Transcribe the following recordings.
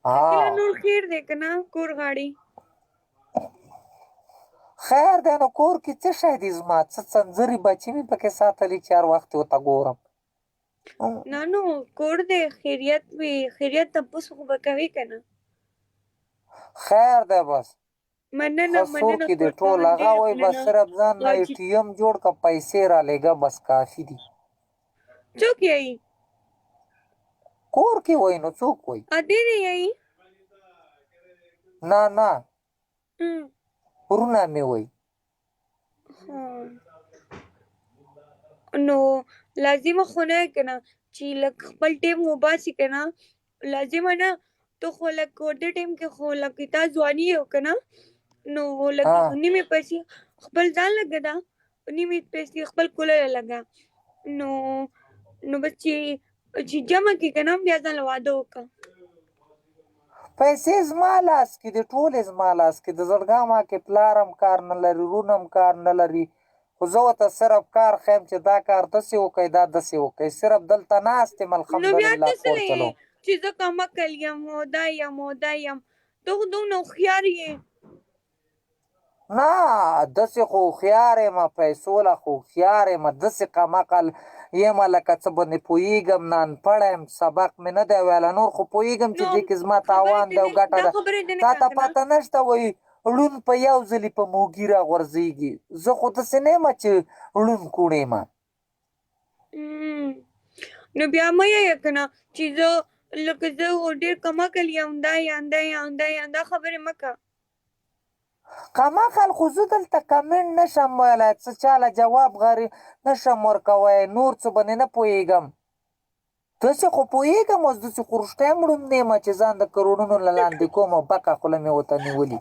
شکیلا ها نور خیر دی که نه کور غاړي خیر دی نو کور کې څه شی دی زما څه څنځري بچي مې پکې ساتلي چې هر وخت ورته ګورم نه نو کور دی خیریت وي خیریت تپوس خو به کوي که نه خیر دی بس مننه خسور کې دی ټول هغه وایي بس صرف ځان نه غاجي ATM جوړ که پیسې را لېږه بس کافي دي څوک یایي کور کې وایي نو څوک وایي ادې دی یایي نه نه ورونه مې وایي نو لازمه خو نه که نه چې لږ خپل ټیم وباسي که نه لازمه نه ته خو لږ ورته ټیم کې خو لږ تا ځواني یې که نه نو لږ نیمې پیسې خپل ځان لګه ده نیمې پیسې خپل کولر لګه نو بس چې جمع کړي که نه بیا ځان له واده وکړه پیسې زما لاس کې دي ټولې زما لاس کې د زړګا ما کې پلار هم کار نه لري رون هم کار نه لري خو زه ورته صرف کار ښیم چې دا کار داسې وکړئ دا داسې وکړئ صرف دلته ناست یم نو بیا الحمدلله ته څه کور نه چلوم یې چې زه کمکل یم او دا یم ته خو دومره هوښیار یې نه داسې خو هوښیار یم پیسو له خو هوښیار یم داسې کمقل یم لکه څه باندې پوهېږم نه انپړه یم سبق مې نه دی ویلی نور خو پوهېږم چې دې کې زما تاوان دی او ګټه ده تا ته پته نشته وایي ړوند په یو ځلي په موږي راغورځېږي زه خو داسې نه یم چې ړوند کوڼ یم نو بیا مه یې که نه چې زه لکه زه ډېر کمکل یم دا خبرې مه کوه کمقل خو زه دلته کمنټ نشم ویلی څه چاله جواب نشم ورکوی نور څه باندې نه پوهېږم داسې خو پوهېږم اوس داسې خو رښتیا ړوند نه یم چې ځان د کروړونو له لاندې کوم او بکه خوله مې ورته نیولي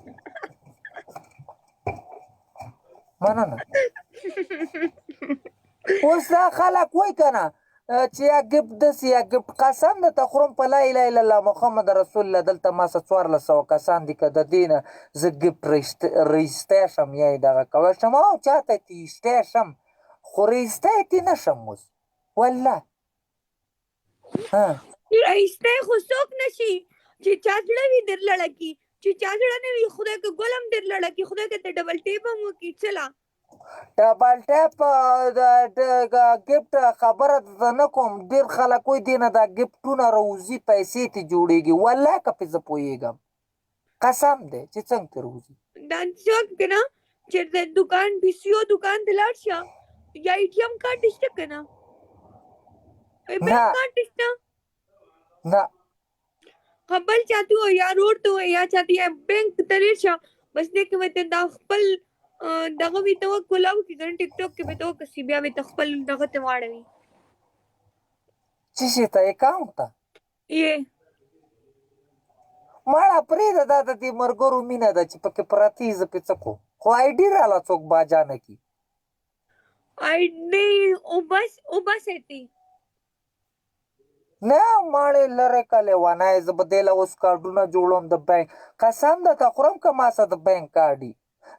مننه اوس دا خلک وایي که نه چې یا ګفت داسې یا ګفت قسم درته خورم په لا اله الا الله محمد رسول الله دلته ما څه 1400 کسان دي که د دې نه زه ګفت رایستی شم یا یې دغه کوی شم او چاته یې ایستی شم خو رایستی یې نه شم اوس والله رایستی خو څوک نه شي چې چا زړه وي در لړه کي چې چا زړه نه وي خدای که ګل هم در لړه کي خدای که ته ډبل ټیپ هم وکړي چله ډبل ټیپ د ګفت خبره درته نه کوم ډېر خلک وایي دې نه دا ګفټونه راوځي پیسې ترې جوړېږي والله که پې زه پوهېږم قسم دی چې څنګه ترې راوځي دا څوک که نه چې د دوکان PCO دوکان ته لاړ شه یا ATM کارت شته که نه بینک کارت شته نه خپل چاته وایي یا روډ ته وایي یا چاته یا بینک ته رېږ شه بس دې کې به ته دا خپل دغه وي ته کولاو کړي که نه ټیک ټاک کې به ته وکړي بیا به ته خپل دغه ته واړوي څه شي ته اکاونټ ته یې مړه پرېږده دا د دې ملګرو مینه ده چې پکې پرتې زه پې څه کوم خو ID راله څوک باجا نه کي ID وباسئ نه ماړې لرې که لیونی زه به دې له اوس کارډونه جوړوم د بینک قسم درته خورم که ما سره د بینک کارډ وي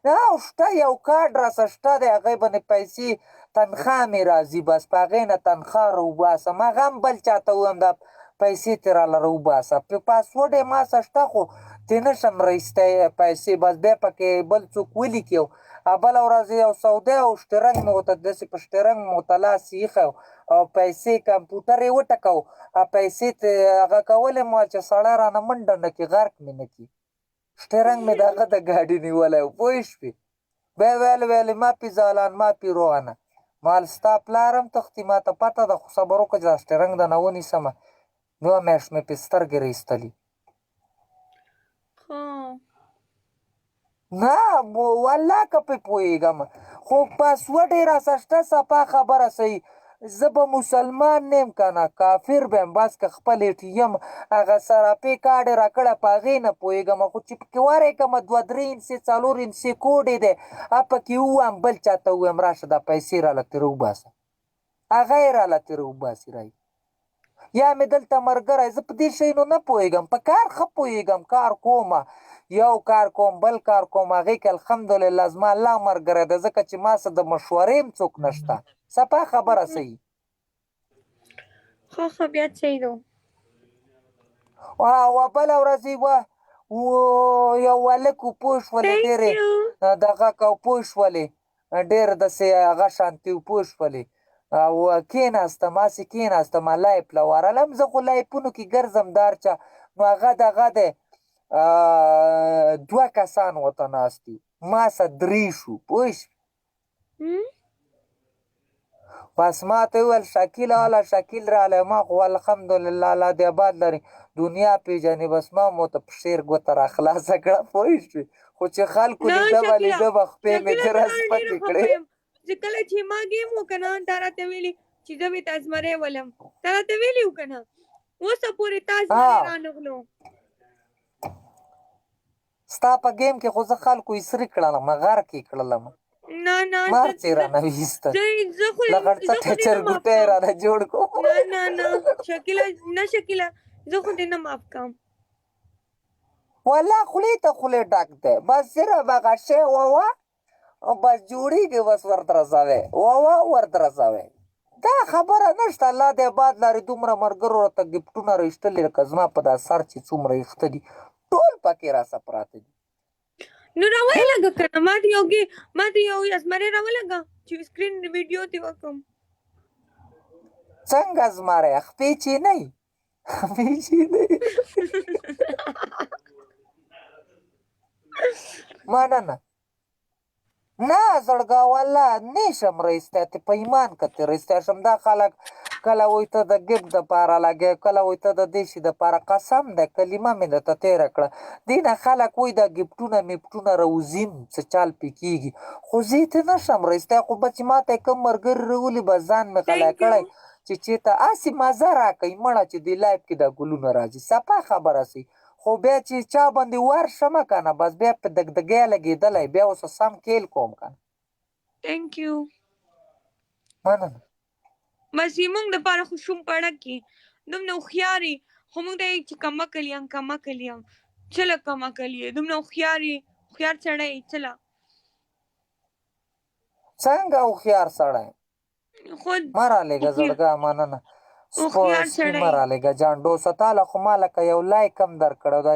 نه شته یو کارډ راسه شته دی هغې باندې پیسې تنخوا مې راځي بس په هغې نه تنخوا راوباسم هغه هم بل چاته ووایم دا پیسې ترې راله راوباسه پاسورډ یې ما سره شته خو ترې نشم رایستی پیسې بس بیا پکې بل څوک ولیکي بله ورځ یو سودا او شترنګ مې ورته داسې په شترنګ مې ورته لاس ایښی او پیسې کمپیوټر یې وټکو پیسې هغه کولې مو چې سړی رانه منډه نه کړي غرق مې نه کړي شترنګ مې د هغه د ګاډي نیولی و پوه شوې بیا ویلې ما پې ځالان ما پې روانه مال ستا پلار هم تښتي ما ته پته ده خو صبر وکړه چې دا شترنګ درنه ونیسمه 9 میاشت مې پې سترګې رایستلي نه والله که پې پوهېږم خو پاسورډ یې راسه شته صفا خبره صحیح زه به مسلمان نه یم که نه کافر به یم بس که خپل ATM هغه سراپې کارډ یې راکړی په هغې نه پوهېږم خو چې پکې ورېږم 2-3 انسې 4 انسې کوډ یې دی پکې ووایم بل چاته ووایم راشه دا پیسې راله ترې وباسه هغه یې راله ترې وباسي رایي یا مې دلته ملګری زه په دې شیانو نه پوهېږم په کار ښه پوهېږم کار کومه یو کار کوم بل کار کوم هغې کې الحمدلله زما الله ملګری دی ځکه چې ما سره د مشورې هم څوک نشته صفا خبره صحیح ښه بیا صحیح ده او بله ورځ یو هلک و پوه شولې Thank ډېرې you. دغه که پوه شولې ډېر داسې هغه شانتې و پوه شولې او کېناستم هسې کېناستم لایف له ورلم زه خو لایفونو کې ګرځم دا هر چا نو هغه دغه دی 2 کسان ورته ناست دي ما سره 3 شو پوه شوې Hmm? بس ما ته وویل شکیل والا شکیل رالی ما خو الحمدلله الله دې آباد لري دنیا پیژنې بس ما مو ته په شعر ګوته را خلاصه کړه پوه شوې خو چې خلکو نه لیده به شکیلا لیده به خپې مې شکیلا ډېره زه سپکې ډېره کړې خفه یم چې کله چې ما ګیم وکنه تا راته ویلي چې زه به تا زمری ولم تا راته ویلي و کنه اوسه پورې تا زمری رانغلو ستا په ګیم کې خو زه خلکو اسري کړلم غر کې کړلم نه نه مارچ یې رانه ویسته زه خو لغړڅټی چرګوټی یې رانه جوړ کړو نه شکیلا نه شکیلا زه خو دې نه معاف کوم والله خولې ته خولې ډک دی بس صرف هغه شی ووه بس جوړېږي بس ورته رسوی ووه ورته رسوی دا خبره نشته الله دې آباد لري دومره ملګرو راته ګفټونه را ایستلي لکه زما په دا سر چې څومره ایښته دي ټول پکې راسه پراته دي نو راولګه کنه ما ته یو زمری راولګه چې سکرین ویډیو ته وکم څنګه زمری خپې چې نه یي خپې چې نه یي مننه نه زړګا والله نیشم رایستی ته په ایمان که تې رایستی شم دا خلک کله وایي ته د ګفت دپاره لګوې کله وایي ته د دې شي دپاره قسم دی کلمه مې درته تېره کړه دې نه خلک وایي دا ګفټونه میفټونه راوځیم څه چل پې کېږي خو زه یې ته نه شم رایستی خو به چې ما ته یې کوم ملګري راولي بس ځان مې غلی کړی چې چېرته هسې مزه راکوي مړه چې دې لایف کې دا ګلونه راځي صفا خبره سي خو بیا چې چا باندې ورشمه که نه بس بیا په دګدګۍ لګېدلی بیا اوس سم کیل کوم که نه تhank you مننه بس زموږ دپاره خو شوم پړک کې دومره هوښیار یې خو موږ ته یې چې کمعقل یم کمعقل یم چله کمعقل یې دومره هوښیار یې هوښیار سړی یې چله څنګه هوښیار سړی خود مه رالېږه زړګا مننه هوښیار سپي سړی مه رالېږه جانډوسه تاله خو ما لکه یو لایک هم درکړی دا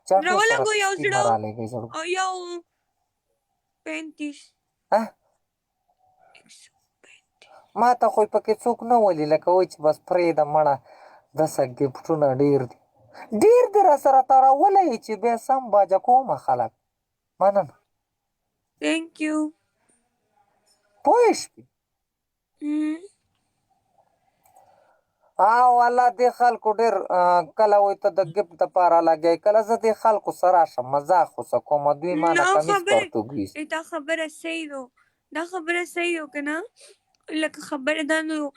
جانډو سره راولګو یو سپي مه زړه رالېږئ زړګا او یو 35 ما ته خو پکې څوک نه ولي لکه وایي چې بس پرېږده مړه داسې ګفټونه ډېر دي ډېر دې را سره تارولی یې چې بیا سم باجه کومه خلک مننه thank you پوه شوې او الله دې خلکو ډېر کله وایي ته د ګفت دپاره لګوې کله زه دې خلکو سره راشم مزاق خو کوم دوی ما نه کمیس پرتوګ ویسي دا خبره صحیح ده دا خبره صحیح ده که نه لکه خبره دا نو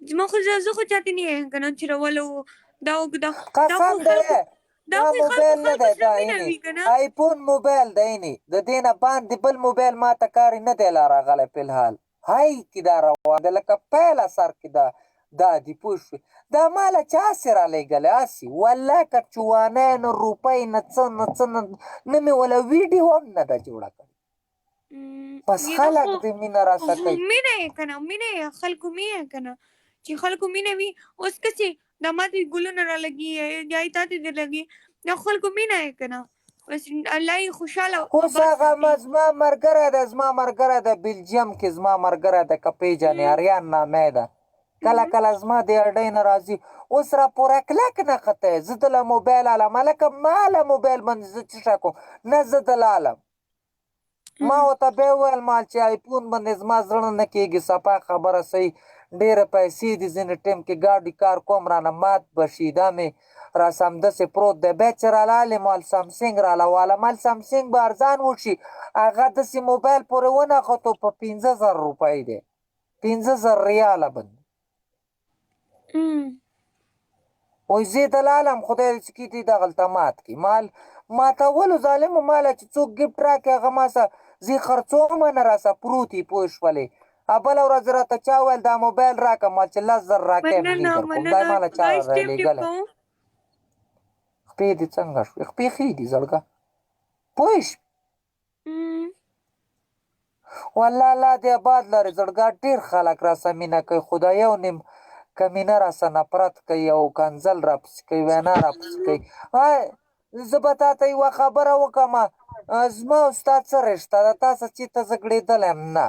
زما خو زه خو چاته نه یم که نه چې راولو دا قسم دی دا موبایل نه دی دا وي که نه آیفون موبایل دی اینې د دې نه باندې بل موبایل ما ته کاري نه دی لا راغلی فلحال هی کې دا روان دی لکه پیله سر کې دا دي پوه شوې دا ما له چا هسې رالېږلی هسې والله که چوانۍ نه روپۍ نه څه نه مې وله ویډیو هم نه ده جوړه کړې بس خلک دې مینه راسه کوي مینه یې که نه مینه یې خلکو مینه یې که نه چې خلکو مینه وي اوس که چې دا ما ته ګلونه رالګي یا یې تا ته دې لګي دا خلکو مینه یې که نه بس الله یې خوشحاله اوس هغه زما ملګری دی بلجیم کې زما ملګری دی که پیژنې اریان نامې ده کله کله زما د اډۍ نه راځي اوس را پوره کلک نه ختی زه دله موبایل الم هلکه ما له موبایل باندې زه څه شی کوم نه زه دله الم ما ورته بیا وویل مال چې آیفون باندې زما زړه نه کېږي صفا خبره صحیح ډېره پیسې دي ځینې ټیم کې ګاډي کار کوم رانه مات به شي دا مې را سمدسې پروت دی بیا چې رالالې مال سامسنګ راله واله مال سامسنګ به ارزان وشي هغه داسې موبایل پورې ونښتو په 15,000 روپۍ دی 15,000 ریاله باندې وایي زه یې دلالم خدای دې چې کېدي دغلته مات کړي ماتولو ظالمو ماله چې څوک ګفټ راکړي هغه ما سه زه یې خرڅومه نه راسه پروت یي پوه شولې بله ورځ راته چا ویل دا موبایل راکړه ما چې 10,000 راکړی ملي درکوم دا یې ماله چا رالیږلی خپې دې څنګه شوې خپې ښې دي زړګه پوه شوې والله الله دې آباد لري زړګا ډېر خلک راسه مینه کوي خو دا یو نیم کمینه راسه نفرت کوي او کنځل راپسې کوي وینا راپسې کوي زه به تا ته یوه خبره وکړم زما او ستا څه رشته ده تاسو چې ته زه ګړېدلی یم نه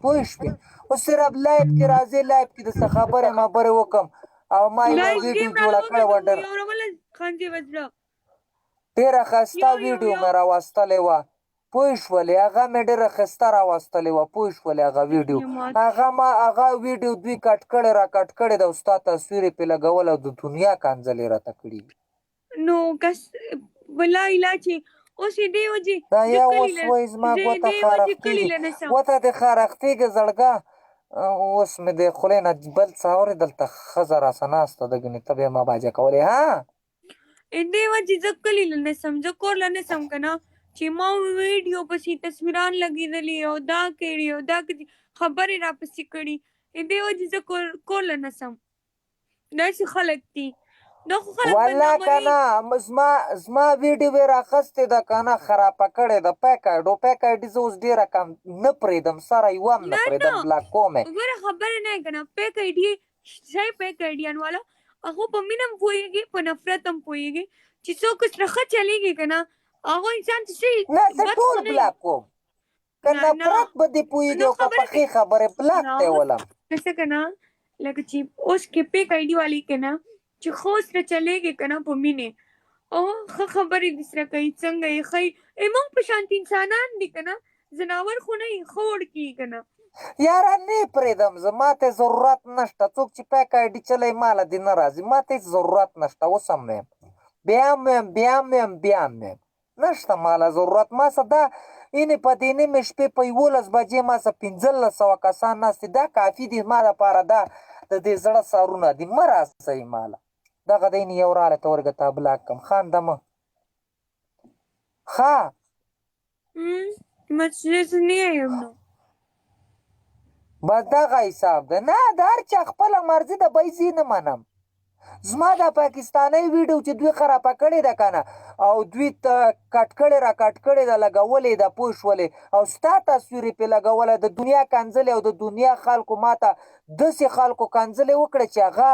پوه شوې اوس صرف لایف کې راځې لایف کې درڅه خبرې مبرې وکړم او ما یوه ویډیو جوړه کړې وه ډېره ښایسته ویډیو مې راوستلې وه پوه شولې هغه مې ډېره ښایسته راوستلې وه پوه شولې هغه ویډیو هغه ویډیو دوی کټ کړې را کټ کړې ده او ستا تصویر یې پرې لګول او د دنیا کنځلې راته کړي نو کس بلا علاجي اوس دې وجې دا یا اوس وایي زما ګوته خارښتېږي ګوته دې خارښتېږي زړګه اوس مې د خولې نه بل څه اورې دلته ښځه راسه ناسته ده ګنې ته بیا ما باجه کولې دې وجې زه کلي له نه سم زه کور له نه سم که نه چې ما ویډیو پسې تصویران لګېدلي او دا کړي او دا خبرې راپسې کړي دې وجې زه کور له نه سم داسې خلک دي والله که نه زما ویډیو یې راخیستې ده که نه خرابه کړې ده پیک آیډو پیک آیډي زه اوس ډېره کم نه پرېږدم سره یوه هم نه پرېږدم بلاک کوم یې ګوره خبره نه یې که نه پیک آیډي صحیح پیک آیډیان والا هغه په مینه هم پوهېږي په نفرت هم پوهېږي چې څوک سره ښه چلېږي که نه هغه انسان ته صحیح نه زه ټول بلاک کوم که نفرت به دې پوهېږي او که پخې خبرې بلاک ته یې ولم څه که نه لکه چې اوس کې پیک آیډي والي که نه چې خو سره چلېږي که نه په مینې او ښه خبرې دې سره کوي څنګه یې ښایي موږ په شانتي انسانان دي که نه ځناور خو نه یي ښه وړکي که نه یاره نه یې پرېږدم زه ما ته ضرورت نشته څوک چې پیک آیډي چلی ماله دې نه راځي ما ته هېڅ ضرورت نشته اوس هم یم بیا هم یم بیا هم یم بیا هم یم نشته ماله ضرورت ما څه دا اینې په دې نیمې شپې په 11 بجې ما څه 1500 کسان ناست دي دا کافي دي ما دپاره دا د دې زړه سرونه دي مه راسئ ماله دغه دی نه یو رالی ته ورګه تا بلاک کړم خانده مه ښه مجلس نه یم نو بس دغه حساب ده نه د هر چا خپله مرضي ده بیزي نه منم زما دا پاکستانی ویډیو چې دوی خرابه کړې ده که نه او دوی ته کټ کړې را کټ کړې ده لګولې ده پوه شولې او ستا تصویر یې پرې لګولی د دنیا کنځلې او د دنیا خلکو ما ته داسې خلکو کنځلې وکړه چې هغه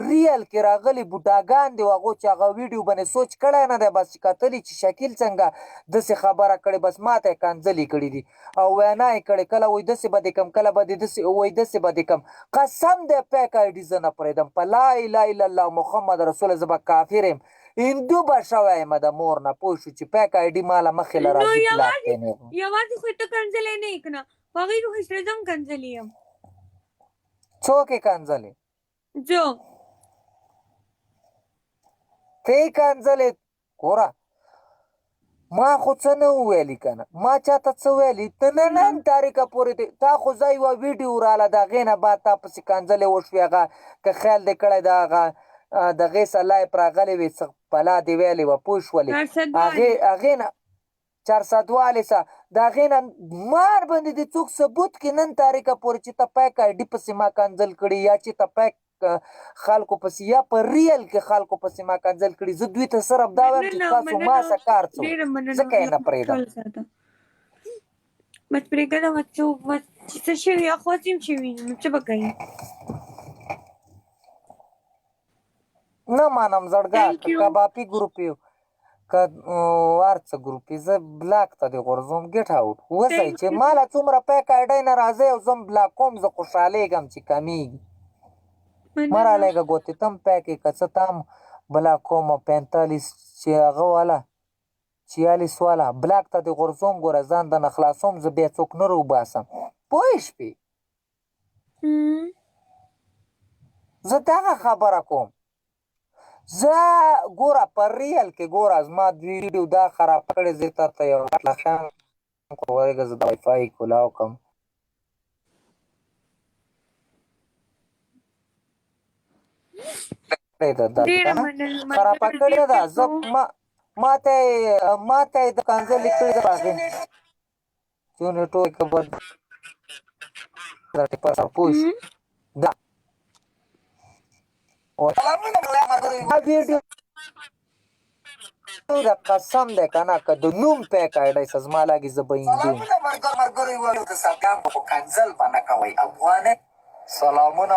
ریل کې راغلي بوډاګان دي او هغو چې هغه ویډیو باندې سوچ کړی نه دی بس چې کتلي چې شکیل څنګه داسې خبره کړې بس ما ته یې کنځلې کړي دي او وینا یې کړې کله وایي داسې به دې کړم کله به دې داسې وایي داسې به دې کړم قسم دی پیک آیډي زه نه پرېږدم په لا اله الا الله محمد رسول زه به کافر یم هندو به شوی یم د مور نه پوه شو چې پیک آیډي ماله مخې له راځي بلاک دی نه یوازې خو ته کنځلې نه یې که نه په هغې کې خو سره زه هم کنځلې یم څوک یې کنځلې زه ته یې کنځلې ګوره ما خو څه نه وویلي که نه ما چاته څه ویلي ته نن تاریخه پورې دی تا خو زه یوه ویډیو راله د هغې نه بعد تا پسې کنځلې وشوې هغه که خیال دې کړی د هغه د هغې څه لایف راغلی وې څه بلا دې ویلې وه پوه شولې هغې نه 400 والې څه د هغې نه مار باندې دې څوک ثبوت کړي نن تاریخه پورې چې ته پیک آیډي پسې ما کنځل کړي یا چې ته پیک خلکو پسې یا په ریل کې خلکو پسې ما کنځل کړي زه دوی ته صرف دا وایم چې تاسو ما څه کار څه ځکه یې نه پرېږدم بس پرېږدم چې څه شوي یا خو څه شوي نو څه به کوي نه منم زړګه که کبابي ګروپ یو که هر څه ګروپ یې زه بلاک ته دې غورځوم ګیټ آوټ وسئ چې ماله څومره پیک آیډۍ نه راځئ او زه هم بلاک کوم زه خوشحالېږم چې کمیږي مه رالېږه ګوتې ته هم پیک یې که څه ته هم بلاک کوم 45 چې هغه والا 46 والا بلاک ته دې غورځوم ګوره ځان د نه خلاصوم زه بیا څوک نه روباسم پوه شوې زه دغه خبره کوم زه ګوره په ریل کې ګوره زما ویډیو دا خراب کړې زه درته یو لخیان ورېږه زه د وایفای کلاو کړم خرابه کړې ده زه ماته یې د کنځلې کړې ده په هغې چونې ټول که بد پوه شو دا ویډیو د قسم دی که نه که د نوم پیک آیډۍ څه زما لاګي زه به هندو یم ملګرو یې ویل د سلګام په کنځل به نه کوئ افغانۍ سلامونه